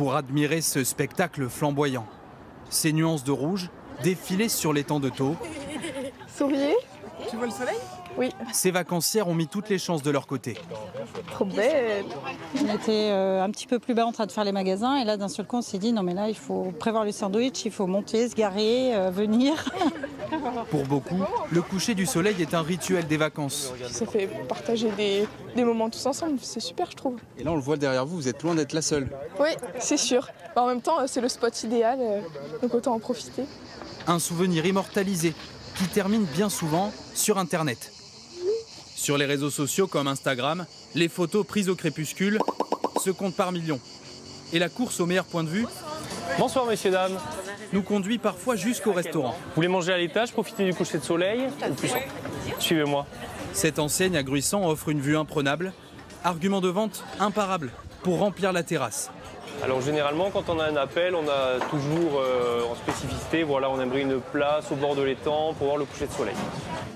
pour admirer ce spectacle flamboyant. Ces nuances de rouge défilaient sur l'étang de Thau. Souriez. Tu vois le soleil? Oui. Ces vacancières ont mis toutes les chances de leur côté. Trop belle. On était un petit peu plus bas en train de faire les magasins et là d'un seul coup on s'est dit non mais là il faut prévoir le sandwich, il faut monter, se garer, venir. Pour beaucoup, le coucher du soleil est un rituel des vacances. Ça fait partager des moments tous ensemble, c'est super je trouve. Et là on le voit derrière vous, vous êtes loin d'être la seule. Oui, c'est sûr. En même temps c'est le spot idéal, donc autant en profiter. Un souvenir immortalisé qui termine bien souvent sur Internet. Sur les réseaux sociaux comme Instagram, les photos prises au crépuscule se comptent par millions. Et la course au meilleur point de vue Bonsoir messieurs, dames. nous conduit parfois jusqu'au restaurant. Vous voulez manger à l'étage, profiter du coucher de soleil ou plus simple? Suivez-moi. Cette enseigne à Gruissant offre une vue imprenable, argument de vente imparable pour remplir la terrasse. Alors généralement quand on a un appel, on a toujours en spécificité, voilà, on aimerait une place au bord de l'étang pour voir le coucher de soleil.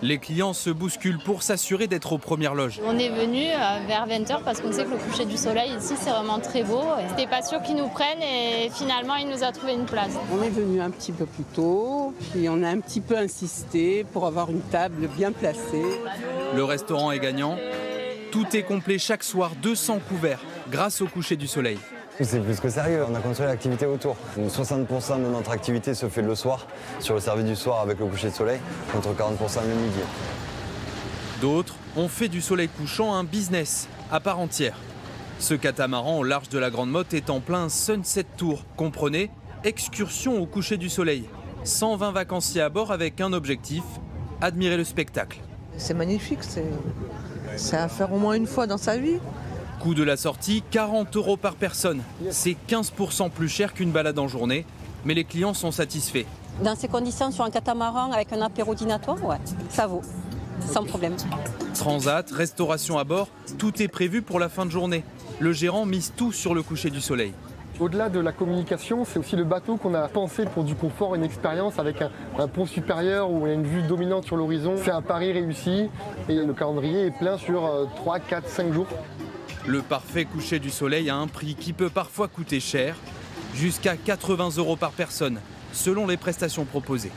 Les clients se bousculent pour s'assurer d'être aux premières loges. On est venu vers 20h parce qu'on sait que le coucher du soleil ici c'est vraiment très beau. C'était pas sûr qu'ils nous prennent et finalement il nous a trouvé une place. On est venu un petit peu plus tôt, puis on a un petit peu insisté pour avoir une table bien placée. Le restaurant est gagnant. Tout est complet chaque soir, 200 couverts grâce au coucher du soleil. C'est plus que sérieux, on a construit l'activité autour. 60% de notre activité se fait le soir, sur le service du soir avec le coucher de soleil, contre 40% le midi. D'autres ont fait du soleil couchant un business à part entière. Ce catamaran au large de la Grande Motte est en plein Sunset Tour. Comprenez, excursion au coucher du soleil. 120 vacanciers à bord avec un objectif, admirer le spectacle. C'est magnifique, c'est à faire au moins une fois dans sa vie. Coût de la sortie, 40 € par personne. C'est 15% plus cher qu'une balade en journée, mais les clients sont satisfaits. Dans ces conditions sur un catamaran avec un apéro dînatoire, ouais, ça vaut, sans problème. Transat, restauration à bord, tout est prévu pour la fin de journée. Le gérant mise tout sur le coucher du soleil. Au-delà de la communication, c'est aussi le bateau qu'on a pensé pour du confort, une expérience avec un pont supérieur où il y a une vue dominante sur l'horizon. C'est un pari réussi et le calendrier est plein sur 3, 4, 5 jours. Le parfait coucher du soleil a un prix qui peut parfois coûter cher, jusqu'à 80 € par personne, selon les prestations proposées.